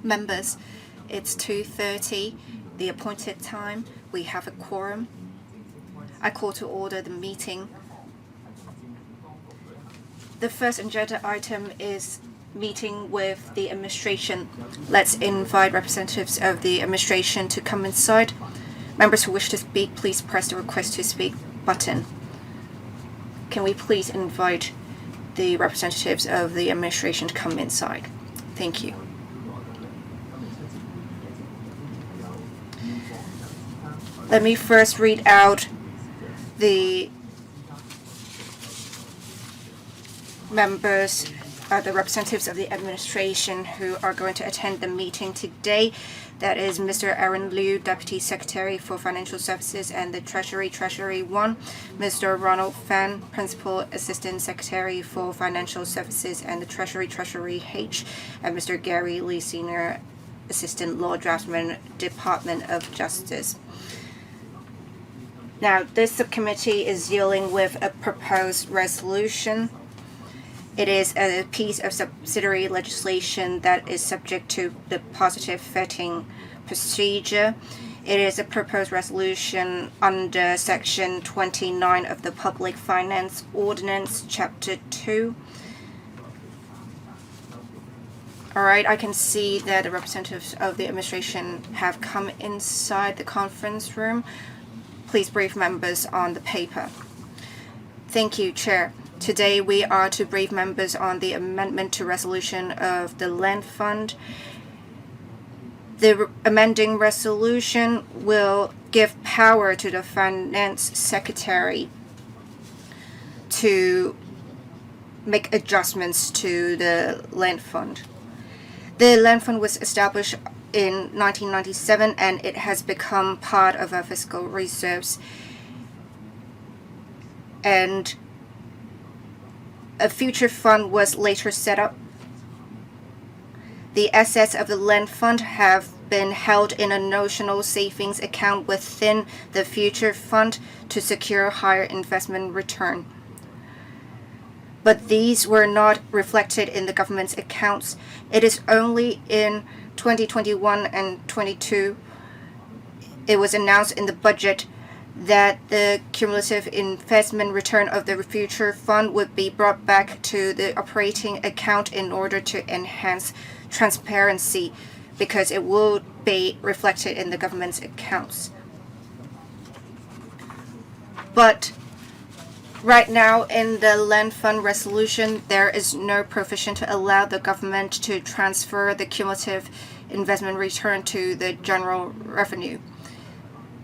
Members, it's 2:30, the appointed time. We have a quorum. I call to order the meeting. The first agenda item is meeting with the administration. Let's invite representatives of the administration to come inside. Members who wish to speak, please press the request to speak button. Can we please invite the representatives of the administration to come inside? Thank you. Let me first read out the members, the representatives of the administration who are going to attend the meeting today. That is Mr. Aaron Liu, Deputy Secretary for Financial Services and the Treasury 1, Mr. Ronald Fan, Principal Assistant Secretary for Financial Services and the Treasury H, and Mr. Gary Lee, Senior Assistant Law Draftsman, Department of Justice. Now, this subcommittee is dealing with a proposed resolution. It is a piece of subsidiary legislation that is subject to the positive vetting procedure. It is a proposed resolution under Section 29 of the Public Finance Ordinance, Chapter 2. All right, I can see that the representatives of the administration have come inside the conference room. Please brief members on the paper. Thank you, Chair. Today we are to brief members on the amendment to resolution of the Land Fund. The amending resolution will give power to the Finance Secretary to make adjustments to the Land Fund. The Land Fund was established in 1997 and it has become part of our fiscal reserves. And a future fund was later set up. The assets of the Land Fund have been held in a notional savings account within the future fund to secure higher investment return. But these were not reflected in the government's accounts. It is only in 2021 and 22, it was announced in the budget that the cumulative investment return of the future fund would be brought back to the operating account in order to enhance transparency, because it will be reflected in the government's accounts. But right now, in the Land Fund resolution, there is no provision to allow the government to transfer the cumulative investment return to the general revenue.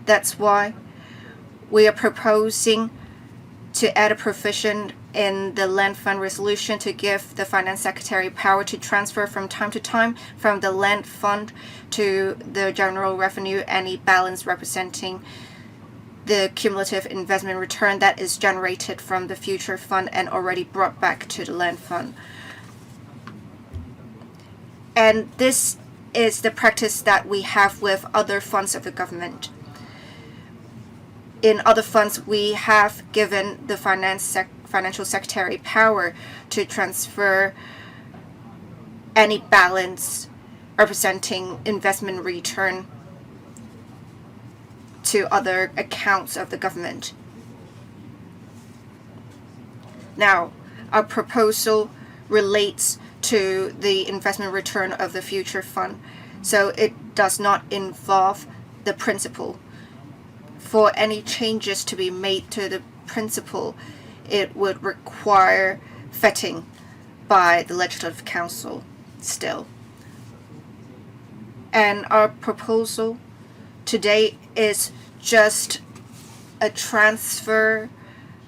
That's why we are proposing to add a provision in the Land Fund resolution to give the Finance Secretary power to transfer from time to time from the Land Fund to the general revenue any balance representing the cumulative investment return that is generated from the future fund and already brought back to the Land Fund. And this is the practice that we have with other funds of the government. In other funds, we have given the Financial Secretary power to transfer any balance representing investment return to other accounts of the government. Now, our proposal relates to the investment return of the future fund, so it does not involve the principal. For any changes to be made to the principal, it would require vetting by the Legislative Council still. And our proposal today is just a transfer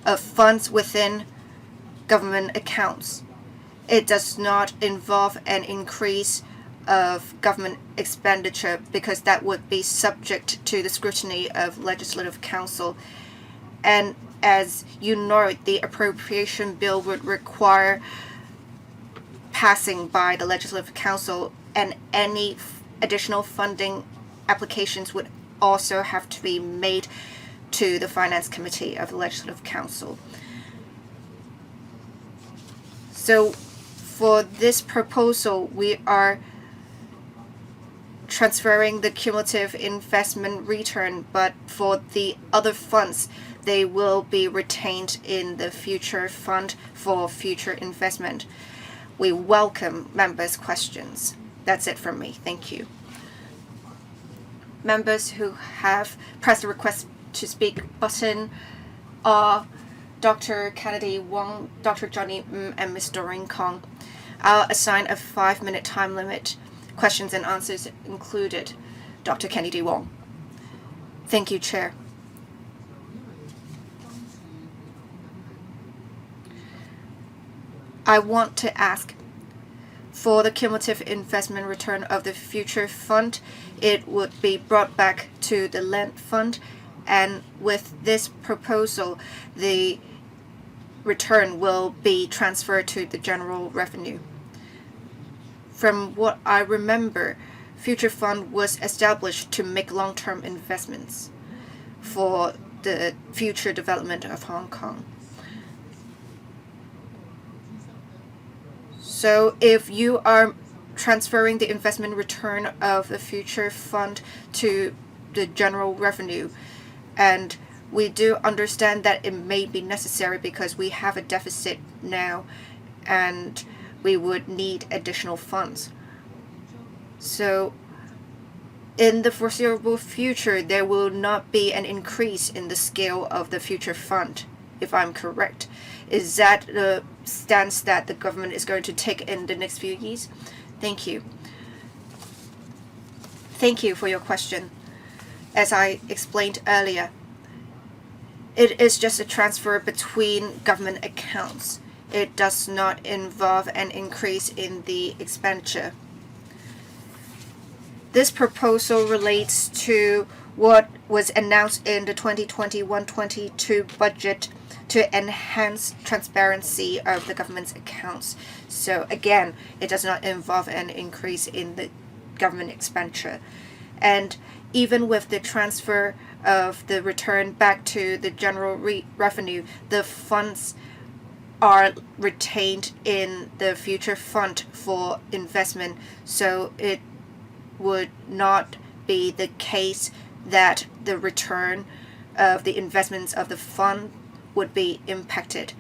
of funds within government accounts. It does not involve an increase of government expenditure because that would be subject to the scrutiny of Legislative Council. And as you know, the appropriation bill would require passing by the Legislative Council, and any additional funding applications would also have to be made to the Finance Committee of the Legislative Council. So for this proposal, we are transferring the cumulative investment return, but for the other funds, they will be retained in the future fund for future investment. We welcome members' questions. That's it from me. Thank you. Members who have pressed the request to speak button are Dr. Kennedy Wong, Dr. Johnny and Ms. Doreen Kong. I'll assign a 5-minute time limit. Questions and answers included. Dr. Kennedy Wong. Thank you, Chair. I want to ask, for the cumulative investment return of the future fund, it would be brought back to the land fund, and with this proposal, the return will be transferred to the general revenue. From what I remember, Future Fund was established to make long-term investments for the future development of Hong Kong. So if you are transferring the investment return of the Future Fund to the general revenue, and we do understand that it may be necessary because we have a deficit now and we would need additional funds. So in the foreseeable future, there will not be an increase in the scale of the future fund, if I'm correct. Is that the stance that the government is going to take in the next few years? Thank you. Thank you for your question. As I explained earlier, it is just a transfer between government accounts. It does not involve an increase in the expenditure. This proposal relates to what was announced in the 2021-22 budget to enhance transparency of the government's accounts. So again, it does not involve an increase in the government expenditure. And even with the transfer of the return back to the general revenue, the funds are retained in the future fund for investment. So it would not be the case that the return of the investments of the fund would be impacted.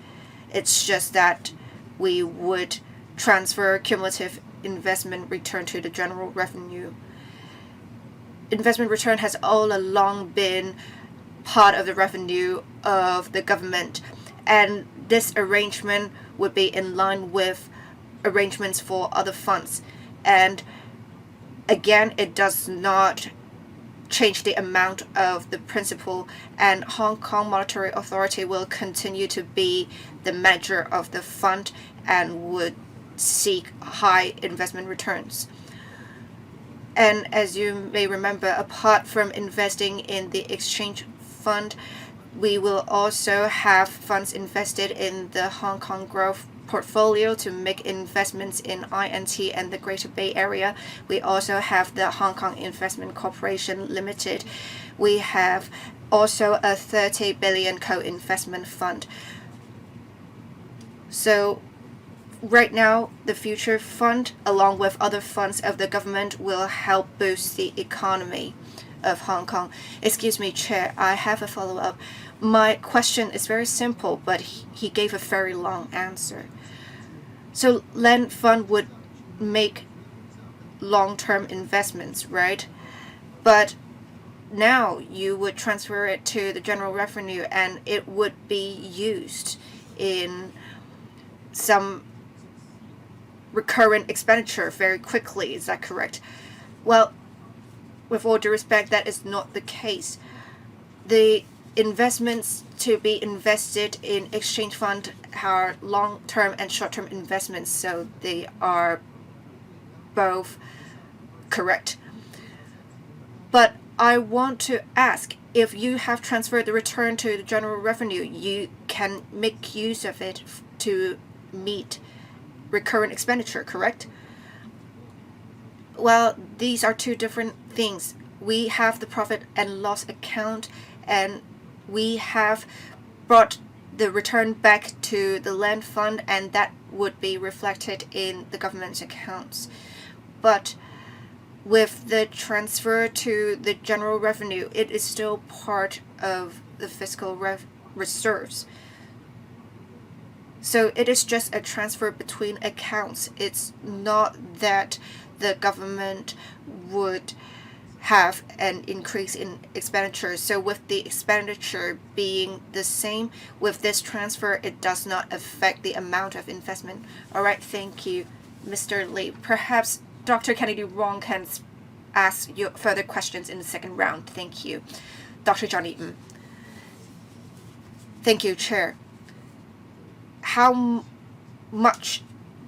It's just that we would transfer cumulative investment return to the general revenue. Investment return has all along been part of the revenue of the government, and this arrangement would be in line with arrangements for other funds. And again, it does not change the amount of the principal, and Hong Kong Monetary Authority will continue to be the manager of the fund and would seek high investment returns. And as you may remember, apart from investing in the exchange fund, we will also have funds invested in the Hong Kong growth portfolio to make investments in INT and the Greater Bay Area. We also have the Hong Kong Investment Corporation Limited. We have also a 30 billion co-investment fund. So right now, the Future Fund, along with other funds of the government, will help boost the economy of Hong Kong. Excuse me, Chair, I have a follow-up. My question is very simple, but he gave a very long answer. So land fund would make long-term investments, right? But now you would transfer it to the general revenue and it would be used in some recurrent expenditure very quickly. Is that correct? Well, with all due respect, that is not the case. The investments to be invested in exchange fund are long-term and short-term investments, so they are both correct. But I want to ask, if you have transferred the return to the general revenue, you can make use of it to meet recurrent expenditure, correct? Well, these are two different things. We have the profit and loss account, and we have brought the return back to the land fund, and that would be reflected in the government's accounts. But with the transfer to the general revenue, it is still part of the fiscal reserves. So it is just a transfer between accounts. It's not that the government would have an increase in expenditure. So with the expenditure being the same, with this transfer, it does not affect the amount of investment. All right, thank you, Mr. Lee. Perhaps Dr. Kennedy Wong can ask you further questions in the second round. Thank you. Dr. John Eaton. Thank you, Chair. How much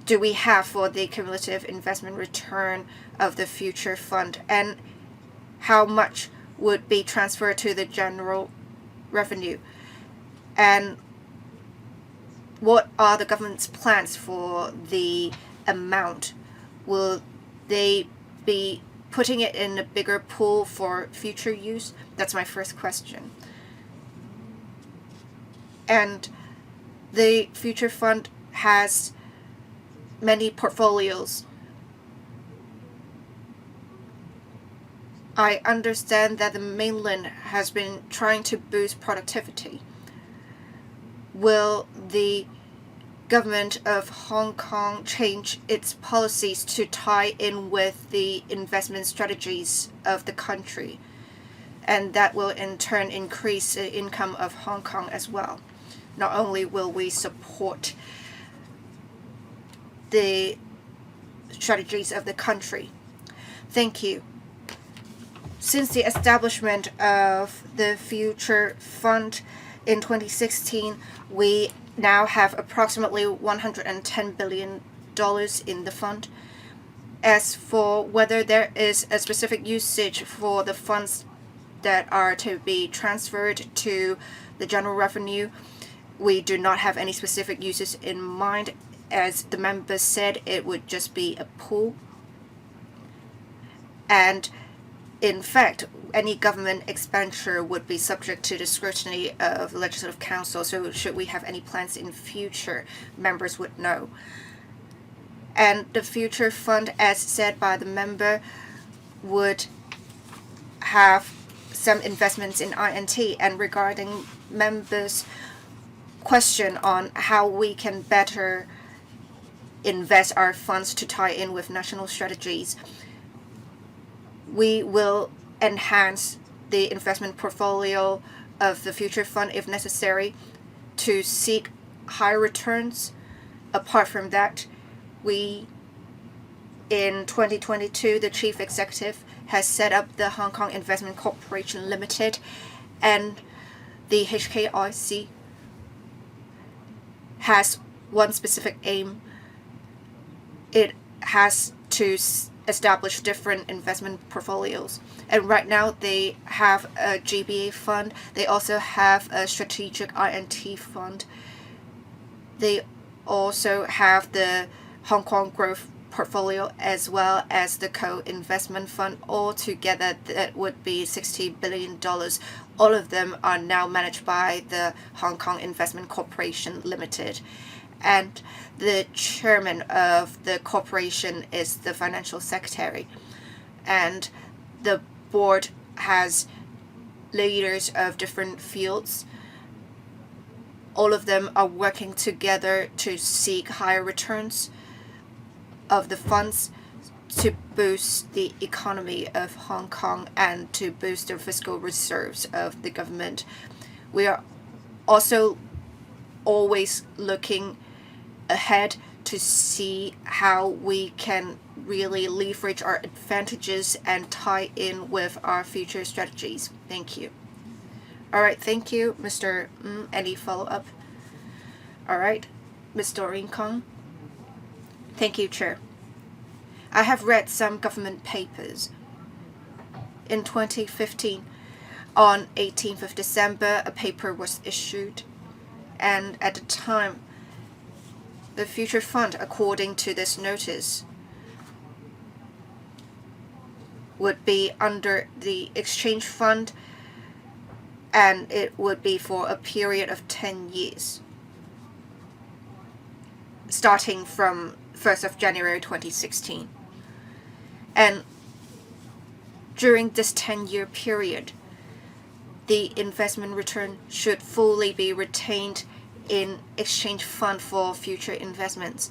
do we have for the cumulative investment return of the future fund, and how much would be transferred to the general revenue? And what are the government's plans for the amount? Will they be putting it in a bigger pool for future use? That's my first question. And the future fund has many portfolios. I understand that the mainland has been trying to boost productivity. Will the government of Hong Kong change its policies to tie in with the investment strategies of the country? And that will in turn increase the income of Hong Kong as well. Not only will we support the strategies of the country. Thank you. Since the establishment of the Future Fund in 2016, we now have approximately $110 billion in the fund. As for whether there is a specific usage for the funds that are to be transferred to the general revenue, we do not have any specific uses in mind. As the members said, it would just be a pool. And in fact, any government expenditure would be subject to the scrutiny of the Legislative Council, so should we have any plans in future, members would know. And the future fund, as said by the member, would have some investments in INT. And regarding members' question on how we can better invest our funds to tie in with national strategies, we will enhance the investment portfolio of the future fund if necessary to seek higher returns. Apart from that, in 2022, the chief executive has set up the Hong Kong Investment Corporation Limited, and the HKIC has one specific aim. It has to establish different investment portfolios. And right now they have a GBA fund. They also have a strategic INT fund. They also have the Hong Kong growth portfolio as well as the co-investment fund. Altogether, that would be $60 billion. All of them are now managed by the Hong Kong Investment Corporation Limited. And the chairman of the corporation is the financial secretary. And the board has leaders of different fields. All of them are working together to seek higher returns of the funds to boost the economy of Hong Kong and to boost the fiscal reserves of the government. We are also always looking ahead to see how we can really leverage our advantages and tie in with our future strategies. Thank you. All right, thank you, Mr. Any follow-up? All right, Ms. Doreen Kong. Thank you, Chair. I have read some government papers. In 2015, on 18th of December, a paper was issued, and at the time, the future fund, according to this notice, would be under the exchange fund, and it would be for a period of 10 years, starting from 1st of January 2016. And During this 10-year period, the investment return should fully be retained in exchange fund for future investments.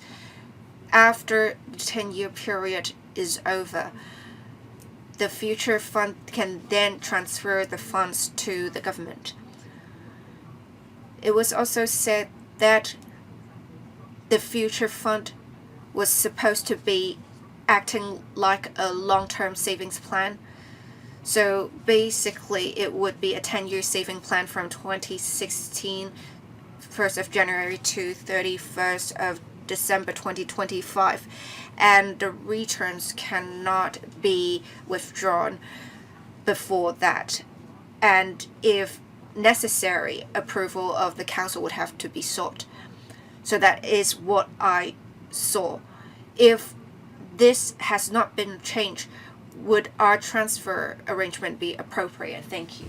After the 10-year period is over, the future fund can then transfer the funds to the government. It was also said that the future fund was supposed to be acting like a long-term savings plan. So basically, it would be a 10-year saving plan from 2016, 1st of January to 31st of December 2025. And the returns cannot be withdrawn before that. And if necessary, approval of the council would have to be sought. So that is what I saw. If this has not been changed, would our transfer arrangement be appropriate? Thank you.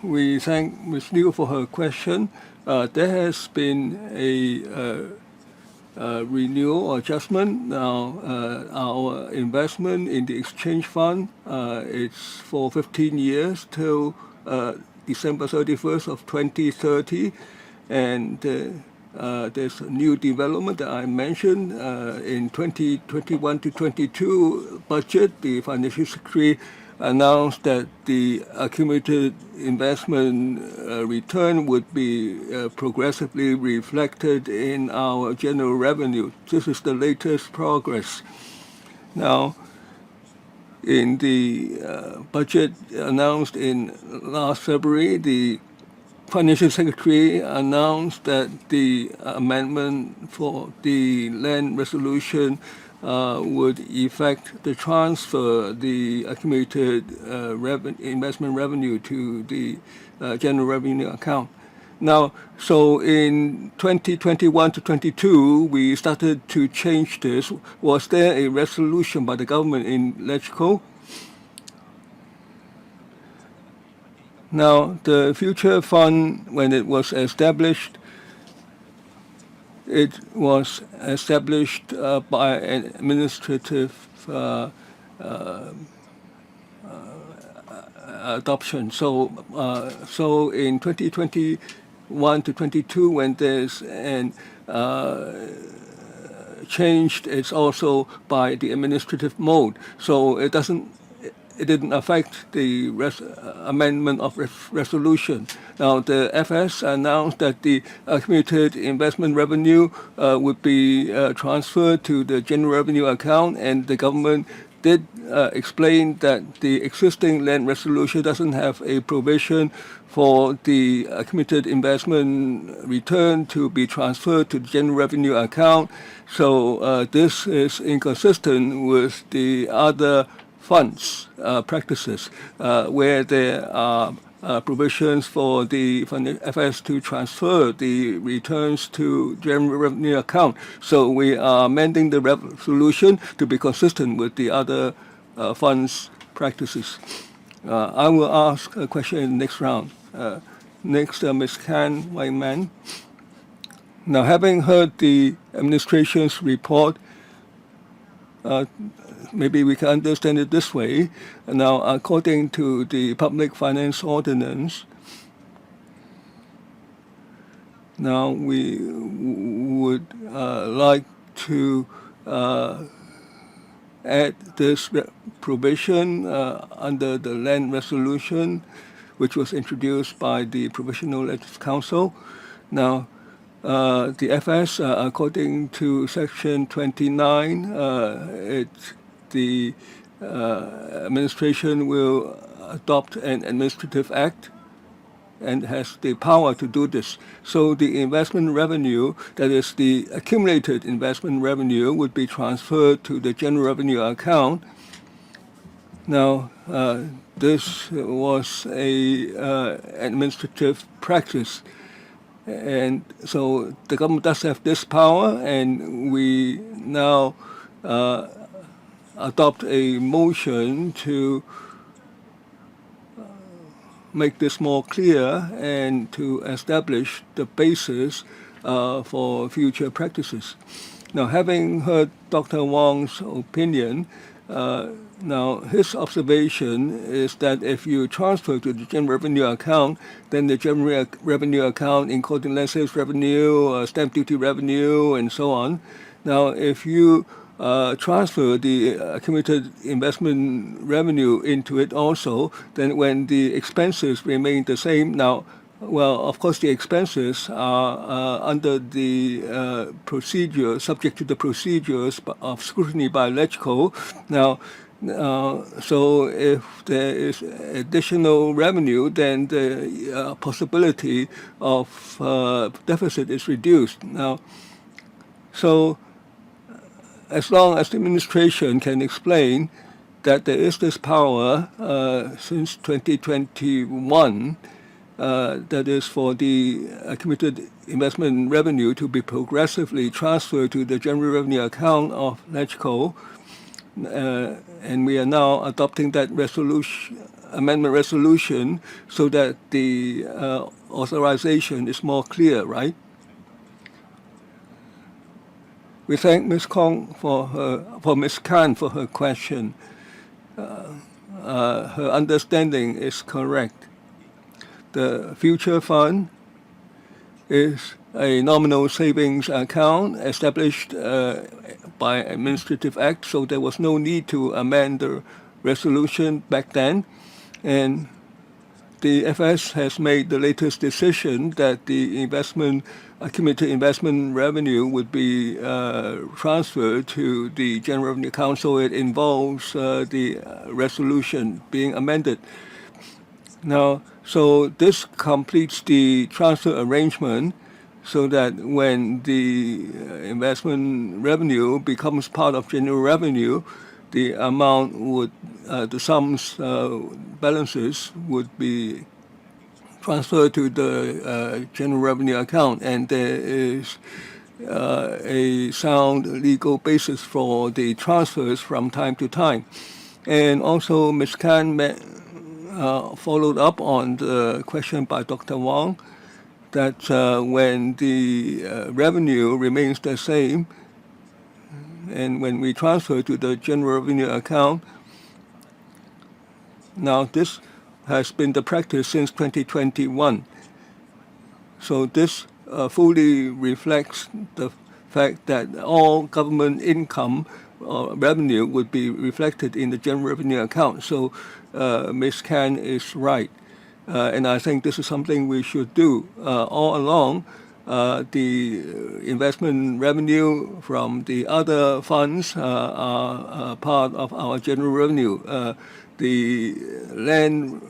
We thank Ms. Liu for her question. There has been a renewal or adjustment. Now, our investment in the exchange fund, it's for 15 years till December 31st of 2030. And there's a new development that I mentioned in 2021 to 22 budget. The financial secretary announced that the accumulated investment return would be progressively reflected in our general revenue. This is the latest progress. Now, in the budget announced in last February, the Financial Secretary announced that the amendment for the land resolution would effect the transfer the accumulated investment revenue to the general revenue account. Now, so in 2021 to 22, we started to change this. Was there a resolution by the government in LegCo? Now, the future fund, when it was established, it was established by an administrative adoption. So in 2021 to 22, when there's an changed, it's also by the administrative mode. So it didn't affect the amendment of resolution. Now, the FS announced that the accumulated investment revenue would be transferred to the general revenue account, and the government did explain that the existing land resolution doesn't have a provision for the accumulated investment return to be transferred to the general revenue account. So this is inconsistent with the other funds practices where there are provisions for the FS to transfer the returns to general revenue account. So we are amending the resolution to be consistent with the other funds practices. I will ask a question in the next round. Next, Ms. Kan Wai-man. Now, having heard the administration's report, maybe we can understand it this way. Now, according to the Public Finance Ordinance, now we would like to add this provision under the land resolution, which was introduced by the Provisional Legislative Council. Now, the FS, according to Section 29, the administration will adopt an administrative act and has the power to do this. So the investment revenue, that is the accumulated investment revenue, would be transferred to the general revenue account. Now, this was a administrative practice. And so the government does have this power, and we now adopt a motion to make this more clear and to establish the basis for future practices. Now, having heard Dr. Wong's opinion, now his observation is that if you transfer to the general revenue account, then the general revenue account, including land sales revenue, stamp duty revenue, and so on. Now, if you transfer the accumulated investment revenue into it also, then when the expenses remain the same, now, well, of course, the expenses are under the procedure, subject to the procedures of scrutiny by LegCo. Now, so if there is additional revenue, then the possibility of deficit is reduced. Now, so as long as the administration can explain that there is this power since 2021, that is for the accumulated investment revenue to be progressively transferred to the general revenue account of LegCo, and we are now adopting that amendment resolution so that the authorization is more clear, right? We thank Ms. Kong for Ms. Khan for her question. Her understanding is correct. The future fund is a nominal savings account established by Administrative Act, so there was no need to amend the resolution back then. And the FS has made the latest decision that the accumulated investment revenue would be transferred to the general revenue account, so it involves the resolution being amended. Now, so this completes the transfer arrangement so that when the investment revenue becomes part of general revenue, the amount would, the sums, balances would be transferred to the general revenue account, and there is a sound legal basis for the transfers from time to time. And also, Ms. Khan followed up on the question by Dr. Wong that when the revenue remains the same, and when we transfer to the general revenue account, now this has been the practice since 2021. So this fully reflects the fact that all government income revenue would be reflected in the general revenue account. So Ms. Khan is right. And I think this is something we should do all along. The investment revenue from the other funds are part of our general revenue. The land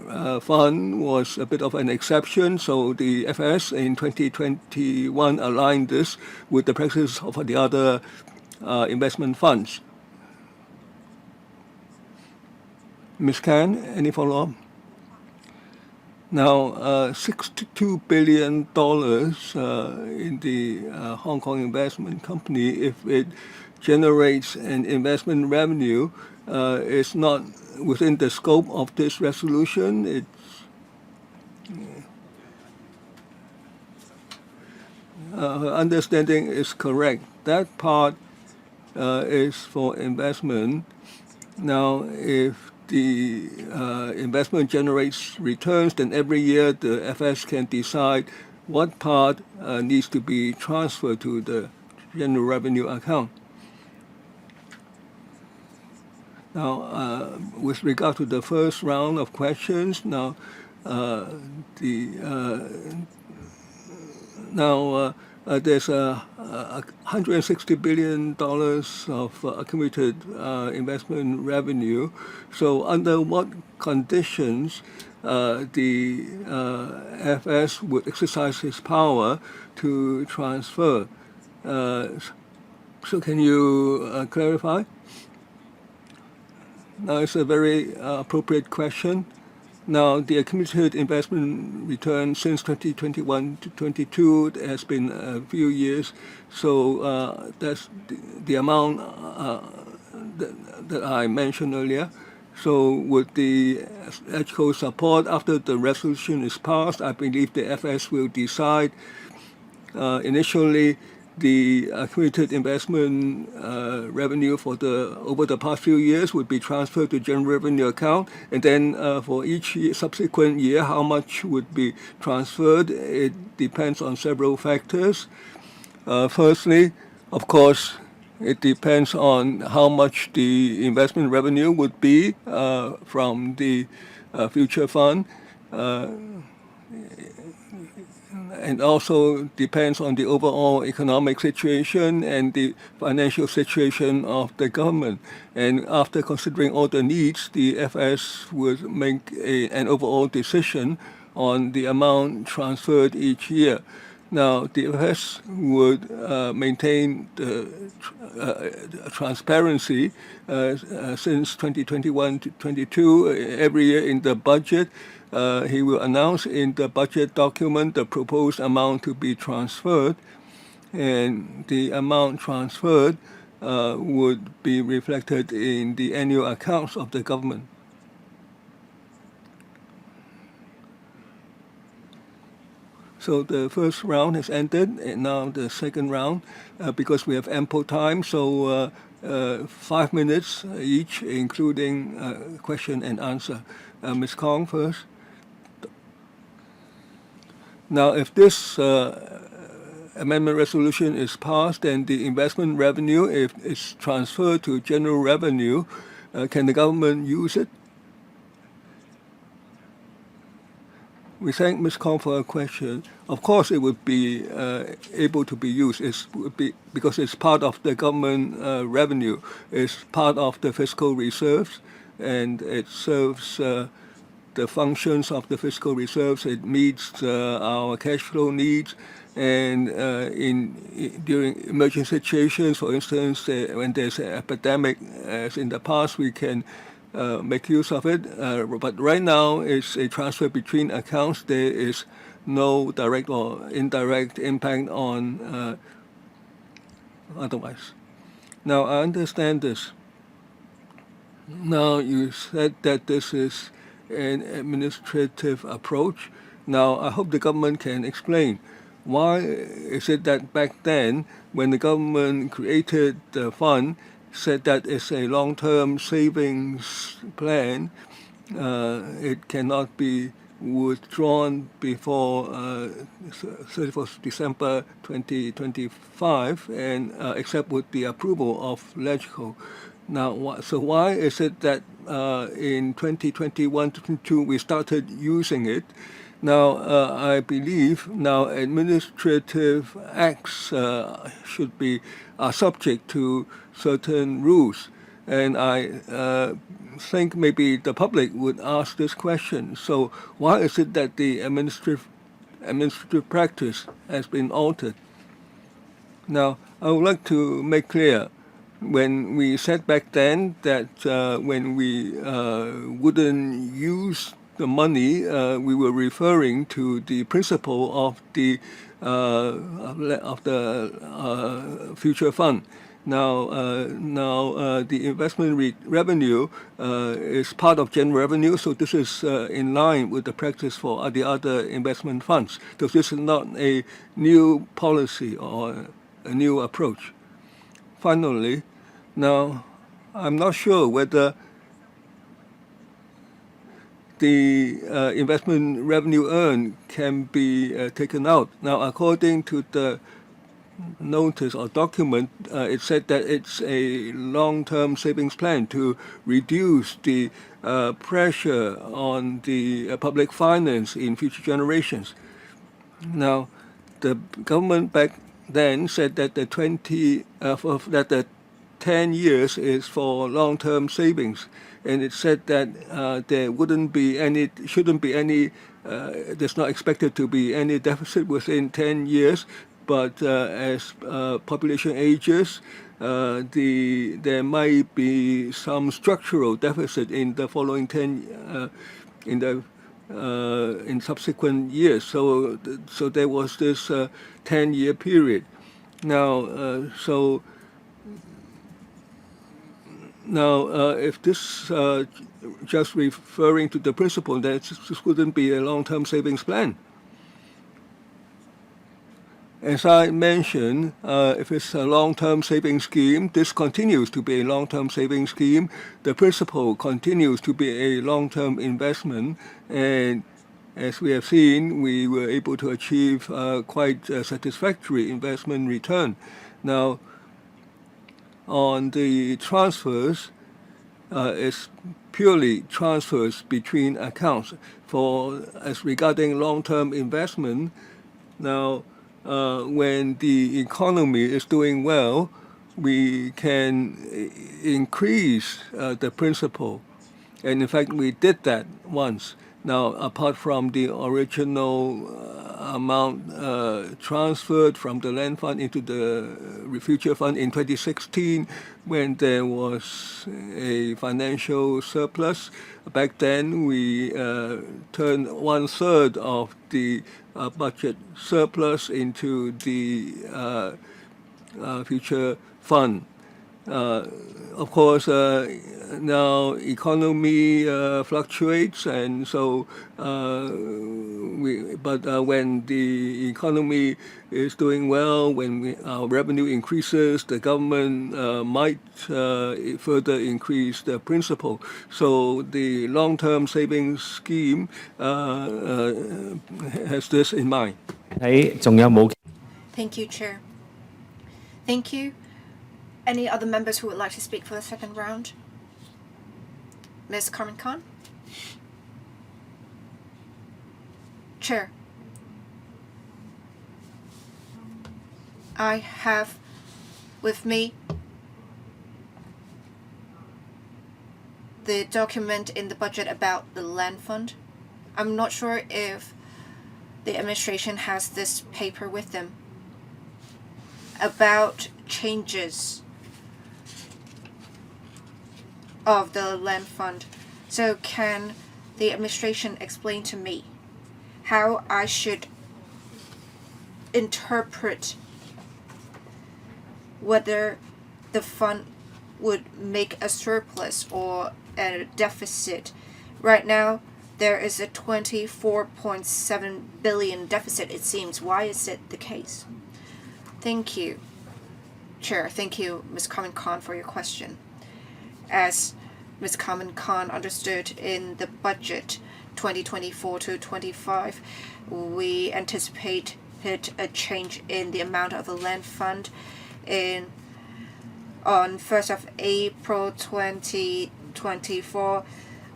fund was a bit of an exception, so the FS in 2021 aligned this with the practice of the other investment funds. Ms. Khan, any follow-up? Now, $62 billion in the Hong Kong investment company, if it generates an investment revenue, is not within the scope of this resolution. Her understanding is correct. That part is for investment. Now, if the investment generates returns, then every year the FS can decide what part needs to be transferred to the general revenue account. Now, with regard to the first round of questions, now there's $160 billion of accumulated investment revenue. So under what conditions the FS would exercise its power to transfer? So can you clarify? Now, it's a very appropriate question. Now, the accumulated investment return since 2021 to 22 has been a few years, so that's the amount that I mentioned earlier. So with the LegCo support, after the resolution is passed, I believe the FS will decide initially the accumulated investment revenue for over the past few years would be transferred to general revenue account, and then for each subsequent year, how much would be transferred. It depends on several factors. Firstly, of course, it depends on how much the investment revenue would be from the future fund. And also depends on the overall economic situation and the financial situation of the government. And after considering all the needs, the FS would make an overall decision on the amount transferred each year. Now, the FS would maintain the transparency since 2021 to 22 every year in the budget. He will announce in the budget document the proposed amount to be transferred, and the amount transferred would be reflected in the annual accounts of the government. So the first round has ended, and now the second round, because we have ample time, so 5 minutes each, including question and answer. Ms. Kong first. Now, if this amendment resolution is passed, then the investment revenue, if it's transferred to general revenue, can the government use it? We thank Ms. Kong for her question. Of course, it would be able to be used. Because it's part of the government revenue. It's part of the fiscal reserves, and it serves the functions of the fiscal reserves. It meets our cash flow needs, and during emergency situations, for instance, when there's an epidemic, as in the past, we can make use of it. But right now, it's a transfer between accounts. There is no direct or indirect impact on otherwise. Now, I understand this. Now, you said that this is an administrative approach. Now, I hope the government can explain why is it that back then, when the government created the fund, said that it's a long-term savings plan, it cannot be withdrawn before 31st December 2025, and except with the approval of LegCo. Now, so why is it that in 2021-22 we started using it? Now, I believe now administrative acts are subject to certain rules, and I think maybe the public would ask this question. So, why is it that the administrative practice has been altered? Now, I would like to make clear, when we said back then that when we wouldn't use the money, we were referring to the principle of the future fund. Now, the investment revenue is part of general revenue, so this is in line with the practice for the other investment funds. So this is not a new policy or a new approach. Finally, now, I'm not sure whether the investment revenue earned can be taken out. Now, according to the notice or document, it said that it's a long-term savings plan to reduce the pressure on the public finance in future generations. Now, the government back then said that the 10 years is for long-term savings, and it said that there shouldn't be any, there's not expected to be any deficit within 10 years, but as population ages, there might be some structural deficit in the following 10 in subsequent years. So there was this 10-year period. Now, if this just referring to the principle, that this wouldn't be a long-term savings plan. as I mentioned, if it's a long-term saving scheme, this continues to be a long-term saving scheme. The principal continues to be a long-term investment, and as we have seen, we were able to achieve quite a satisfactory investment return. Now, on the transfers, it's purely transfers between accounts. For as regarding long-term investment, now when the economy is doing well, we can increase the principal, and in fact we did that once. Now, apart from the original amount transferred from the land fund into the future fund in 2016, when there was a financial surplus, back then we turned 1/3 of the budget surplus into the future fund. Of course, now economy fluctuates, and so when the economy is doing well, when our revenue increases, the government might further increase the principal. So the long-term savings scheme has this in mind. Thank you, Chair. Thank you. Any other members who would like to speak for the second round? Ms. Carmen Khan? Chair, I have with me the document in the budget about the land fund. I'm not sure if the administration has this paper with them about changes of the land fund. So can the administration explain to me how I should interpret whether the fund would make a surplus or a deficit? Right now, there is a 24.7 billion deficit, it seems. Why is it the case? Thank you, Chair. Thank you, Ms. Carmen Khan, for your question. As Ms. Carmen Khan understood, in the budget 2024 to 25, we anticipated a change in the amount of the land fund. On 1st of April 2024,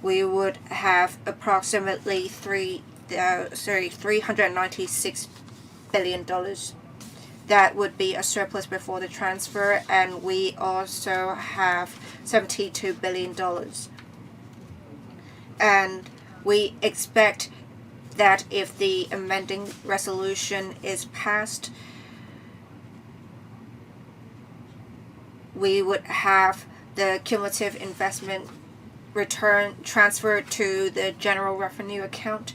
we would have approximately $396 billion. That would be a surplus before the transfer, and we also have $72 billion. And we expect that if the amending resolution is passed, we would have the cumulative investment return transferred to the general revenue account.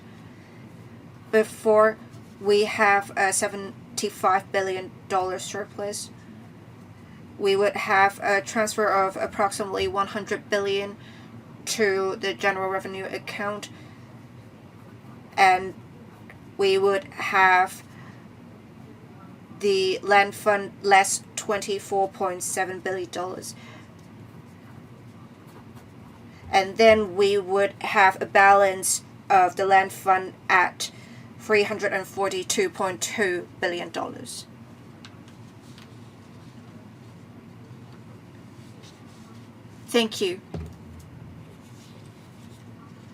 Before we have a $75 billion surplus, we would have a transfer of approximately $100 billion to the general revenue account, and we would have the land fund less $24.7 billion. And then we would have a balance of the land fund at $342.2 billion. Thank you.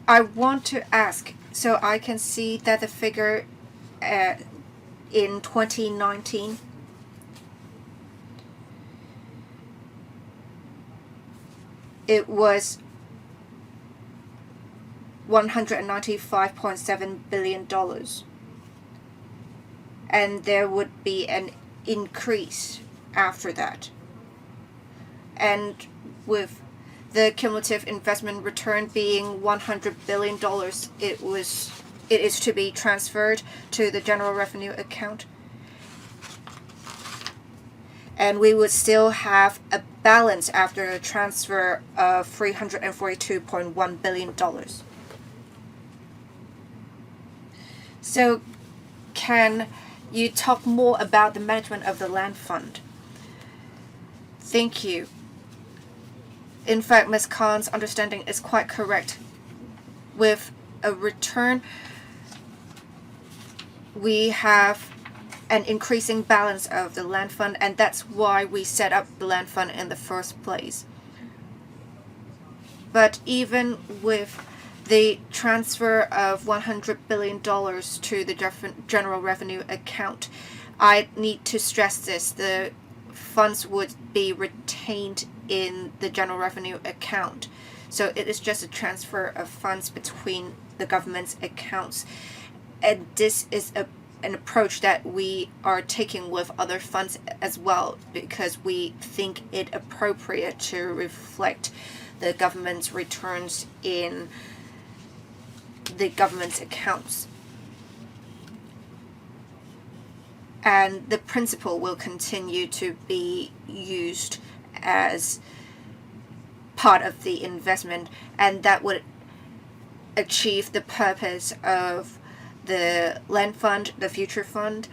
I want to ask, so I can see that the figure in 2019, it was $195.7 billion, and there would be an increase after that. And with the cumulative investment return being $100 billion, it is to be transferred to the general revenue account. And we would still have a balance after a transfer of $342.1 billion. So can you talk more about the management of the land fund. Thank you. In fact, Ms. Khan's understanding is quite correct. With a return, we have an increasing balance of the land fund, and that's why we set up the land fund in the first place. But even with the transfer of $100 billion to the general revenue account, I need to stress this. The funds would be retained in the general revenue account. So it is just a transfer of funds between the government's accounts. And this is an approach that we are taking with other funds as well, because we think it appropriate to reflect the government's returns in the government's accounts. And the principle will continue to be used as part of the investment, and that would achieve the purpose of the land fund, the future fund,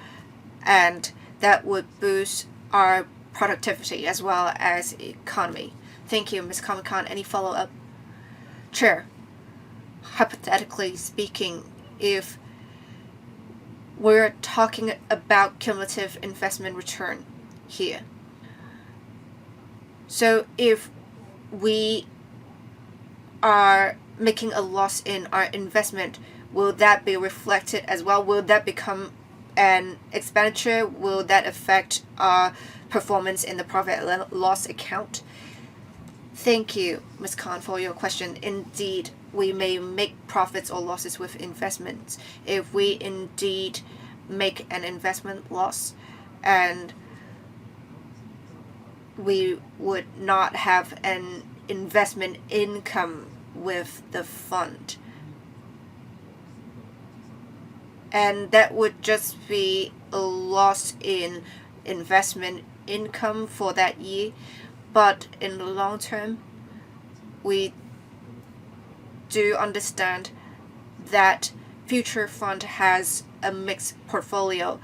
and that would boost our productivity as well as economy. Thank you, Ms. Khan. Any follow-up? Chair, hypothetically speaking, if we're talking about cumulative investment return here, so if we are making a loss in our investment, will that be reflected as well? Will that become an expenditure? Will that affect our performance in the profit and loss account? Thank you, Ms. Khan, for your question. Indeed, we may make profits or losses with investments. If we indeed make an investment loss, and we would not have an investment income with the fund, and that would just be a loss in investment income for that year. But in the long term, we do understand that future fund has a mixed portfolio.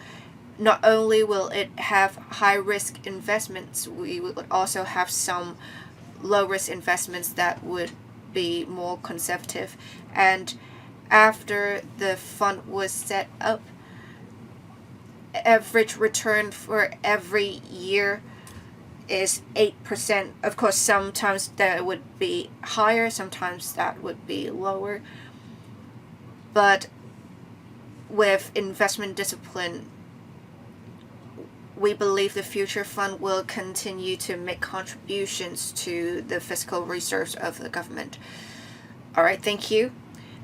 Not only will it have high risk investments, we would also have some low risk investments that would be more conservative. And after the fund was set up, average return for every year is 8%. Of course, sometimes that would be higher, sometimes that would be lower. But with investment discipline, we believe the future fund will continue to make contributions to the fiscal reserves of the government. All right, thank you.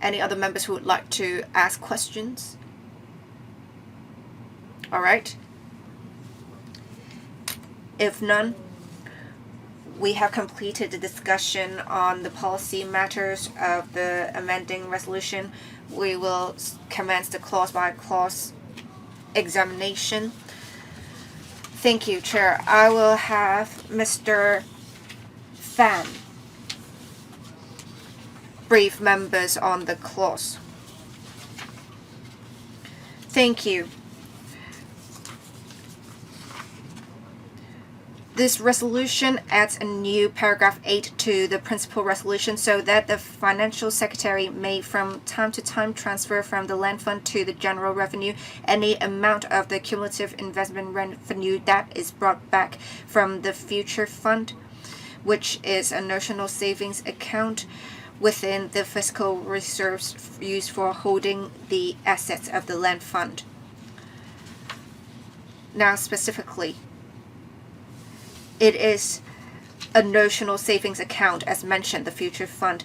Any other members who would like to ask questions? All right. If none, we have completed the discussion on the policy matters of the amending resolution. We will commence the clause-by-clause examination. Thank you, Chair. I will have Mr. Fan brief members on the clause. Thank you. This resolution adds a new paragraph 8 to the principal resolution so that the financial secretary may from time to time transfer from the land fund to the general revenue any amount of the cumulative investment revenue that is brought back from the future fund, which is a notional savings account within the fiscal reserves used for holding the assets of the land fund. Now specifically, it is a notional savings account, as mentioned, the future fund.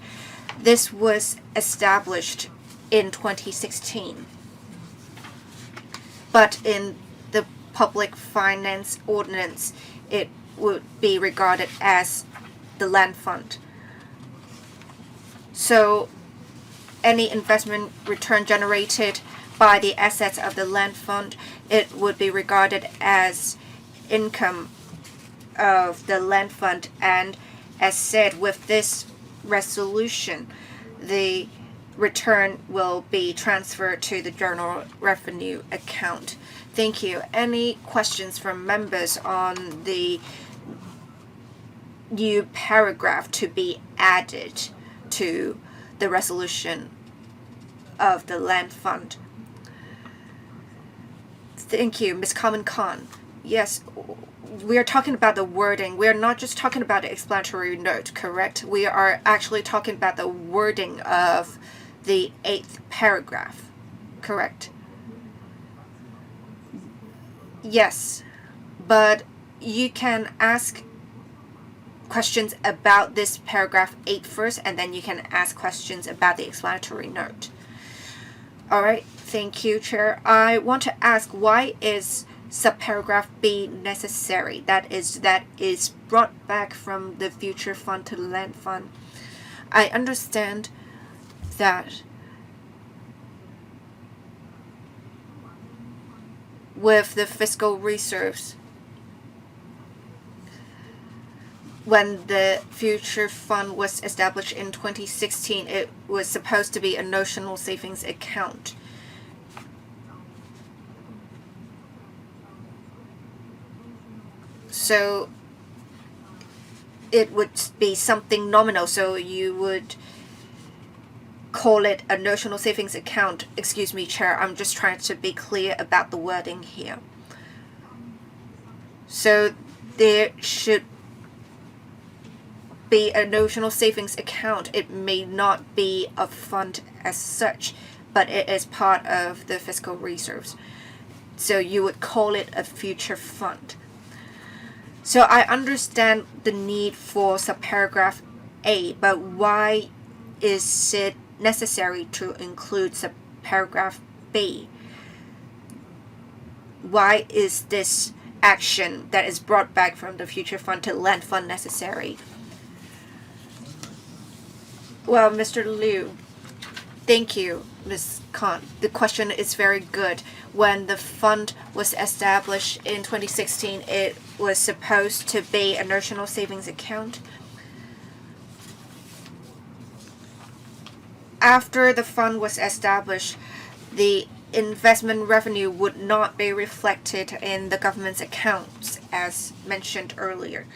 This was established in 2016. But in the public finance ordinance, it would be regarded as the land fund. So any investment return generated by the assets of the land fund, it would be regarded as income of the land fund. And as said, with this resolution, the return will be transferred to the general revenue account. Thank you. Any questions from members on the new paragraph to be added to the resolution of the land fund? Thank you, Ms. Carmen Khan. Yes, we are talking about the wording. We are not just talking about the explanatory note, correct? We are actually talking about the wording of the 8th paragraph, correct? Yes, but you can ask questions about this paragraph 8 first, and then you can ask questions about the explanatory note. All right, thank you, Chair. I want to ask, why is subparagraph B necessary? That is brought back from the future fund to the land fund. I understand that with the fiscal reserves, when the future fund was established in 2016, it was supposed to be a notional savings account. So it would be something nominal, so you would call it a notional savings account. Excuse me, Chair, I'm just trying to be clear about the wording here. So there should be a notional savings account. It may not be a fund as such, but it is part of the fiscal reserves. So you would call it a future fund. So I understand the need for subparagraph A, but why is it necessary to include subparagraph B? Why is this action that is brought back from the future fund to land fund necessary? Well, Mr. Liu, thank you, Ms. Khan. The question is very good. When the fund was established in 2016, it was supposed to be a national savings account. After the fund was established, the investment revenue would not be reflected in the government's accounts, as mentioned earlier.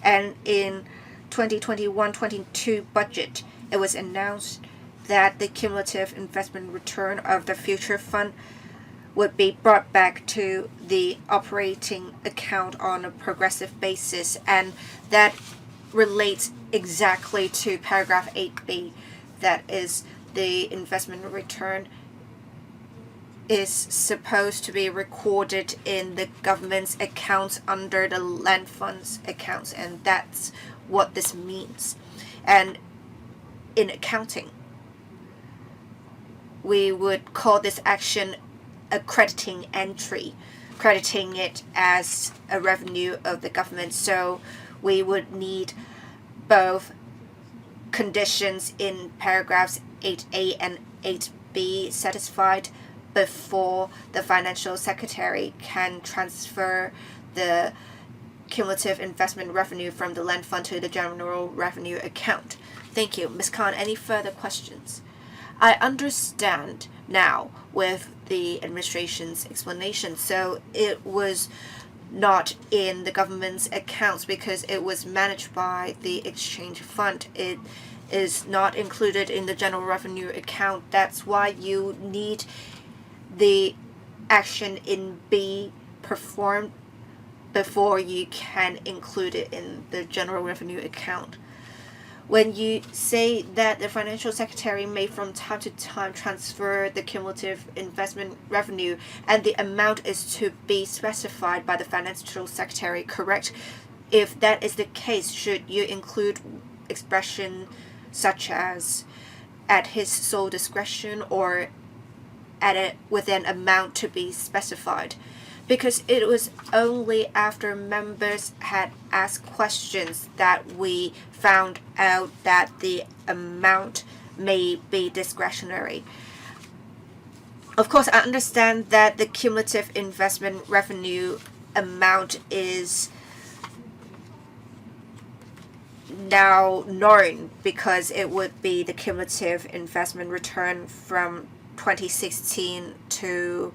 And in 2021-22 budget, it was announced that the cumulative investment return of the future fund would be brought back to the operating account on a progressive basis, and that relates exactly to paragraph 8B. That is, the investment return is supposed to be recorded in the government's accounts under the land fund's accounts, and that's what this means. And in accounting, we would call this action a crediting entry, crediting it as a revenue of the government. So we would need both conditions in paragraphs 8A and 8B satisfied before the financial secretary can transfer the cumulative investment revenue from the land fund to the general revenue account. Thank you. Ms. Khan, any further questions? I understand now with the administration's explanation. So it was not in the government's accounts because it was managed by the exchange fund. It is not included in the general revenue account. That's why you need the action in B performed before you can include it in the general revenue account. When you say that the financial secretary may from time to time transfer the cumulative investment revenue and the amount is to be specified by the financial secretary, correct? If that is the case, should you include expression such as at his sole discretion or at it with an amount to be specified? Because it was only after members had asked questions that we found out that the amount may be discretionary. Of course, I understand that the cumulative investment revenue amount is now known because it would be the cumulative investment return from 2016 to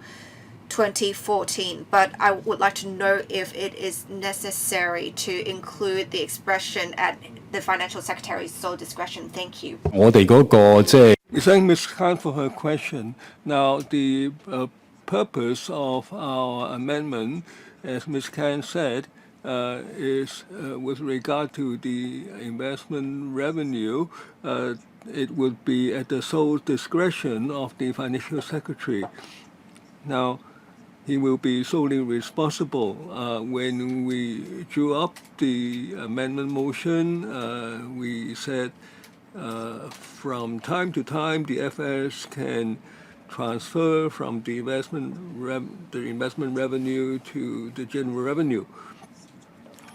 2014, but I would like to know if it is necessary to include the expression at the Financial Secretary's sole discretion. Thank you. We thank Ms. Khan for her question. Now, the purpose of our amendment, as Ms. Khan said, is with regard to the investment revenue, it would be at the sole discretion of the Financial Secretary. Now, he will be solely responsible. When we drew up the amendment motion, we said from time to time the FS can transfer from the investment revenue to the general revenue.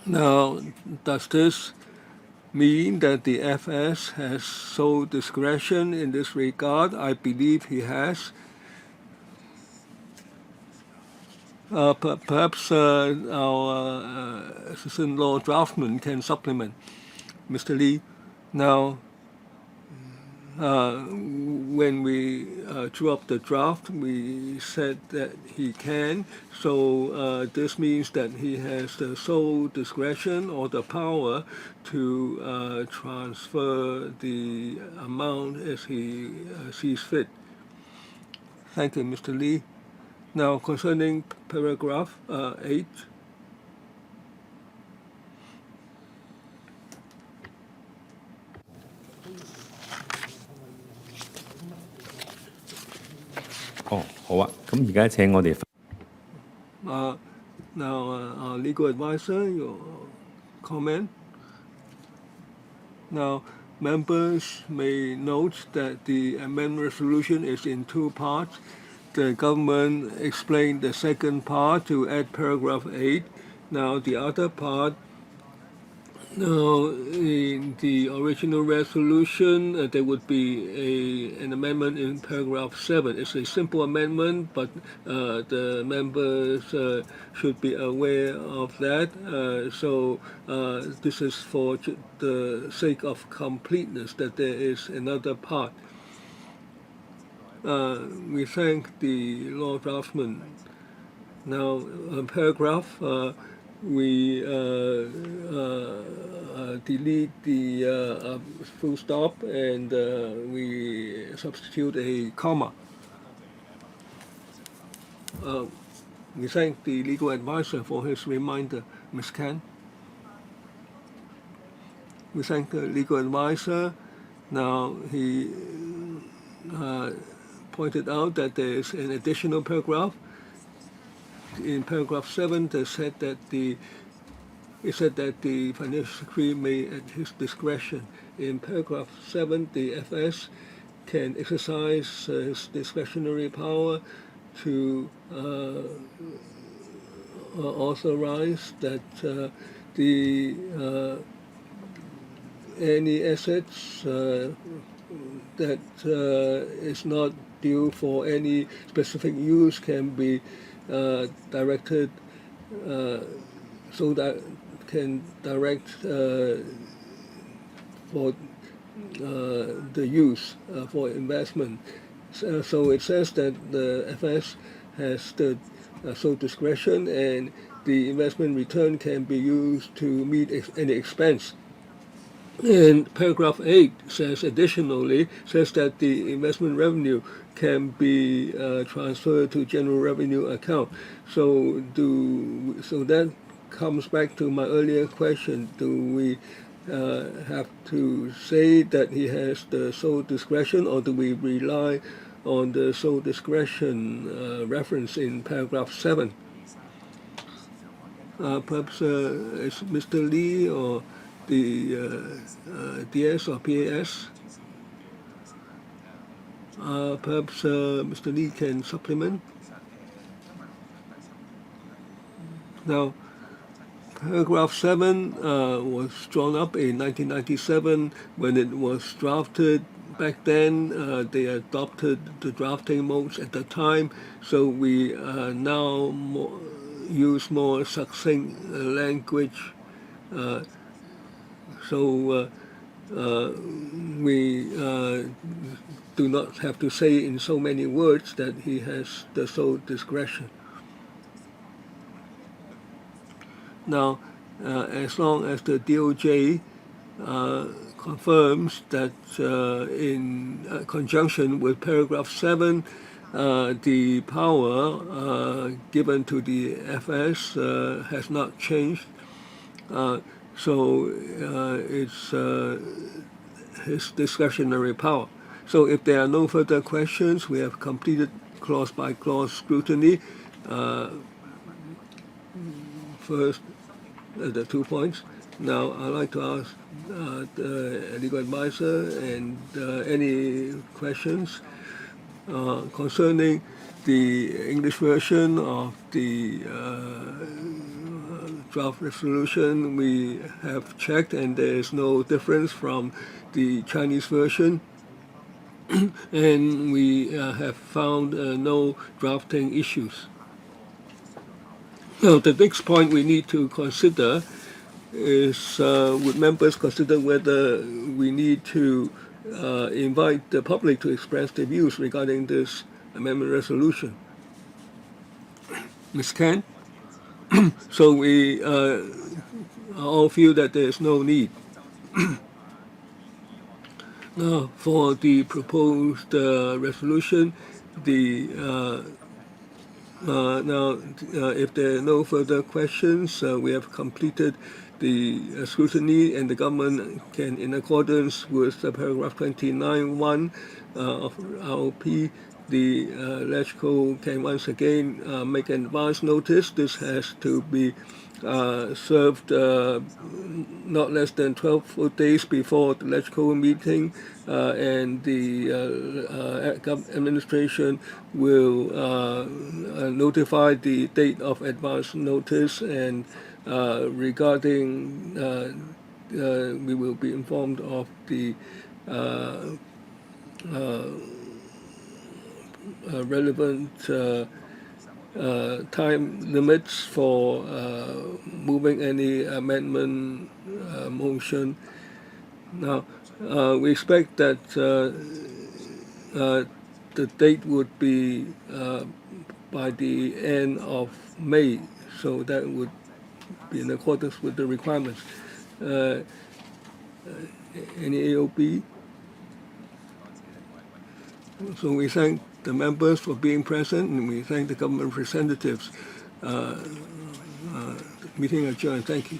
Now, does this mean that the FS has sole discretion in this regard? I believe he has. Perhaps our assistant law draftsman can supplement. Mr. Lee, now, when we drew up the draft, we said that he can. So this means that he has the sole discretion or the power to transfer the amount as he sees fit. Thank you, Mr. Lee. Now, concerning paragraph 8, now, our legal advisor, your comment. Now, members may note that the amendment resolution is in two parts. The government explained the second part to add paragraph 8. Now, the other part, now, in the original resolution, there would be an amendment in paragraph 7. It's a simple amendment, but the members should be aware of that. So this is for the sake of completeness, that there is another part. We thank the law draftsman. Now, paragraph, we delete the full stop and we substitute a comma. We thank the legal advisor for his reminder. Ms. Khan. We thank the legal advisor. Now, he pointed out that there is an additional paragraph. In paragraph 7, it said that the financial secretary may, at his discretion. In paragraph 7, the FS can exercise his discretionary power to authorize that any assets that is not due for any specific use can be directed, so that can direct for the use for investment. So it says that the FS has the sole discretion, and the investment return can be used to meet any expense. And paragraph 8 says additionally that the investment revenue can be transferred to general revenue account. So that comes back to my earlier question. Do we have to say that he has the sole discretion, or do we rely on the sole discretion reference in paragraph 7? Perhaps it's Mr. Lee or the DS or PAS. Perhaps Mr. Lee can supplement. Now, paragraph 7 was drawn up in 1997 when it was drafted. Back then, they adopted the drafting modes at the time, so we now use more succinct language. So we do not have to say in so many words that he has the sole discretion. Now, as long as the DOJ confirms that in conjunction with paragraph 7, the power given to the FS has not changed, so it's his discretionary power. So if there are no further questions, we have completed clause-by-clause scrutiny. First, the 2 points. Now, I'd like to ask the legal advisor and any questions concerning the English version of the draft resolution. We have checked, and there is no difference from the Chinese version. And we have found no drafting issues. Now, the next point we need to consider is would members consider whether we need to invite the public to express their views regarding this amendment resolution. Ms. Kent? So we all feel that there is no need. Now, for the proposed resolution, if there are no further questions, we have completed the scrutiny, and the government can, in accordance with paragraph 29(1) of ROP, the LegCo can once again make an advance notice. This has to be served not less than 12 full days before the LegCo meeting, and the administration will notify the date of advance notice, and regarding we will be informed of the relevant time limits for moving any amendment motion. Now, we expect that the date would be by the end of May, so that would be in accordance with the requirements. Any AOB? So we thank the members for being present, and we thank the government representatives. Meeting adjourned. Thank you.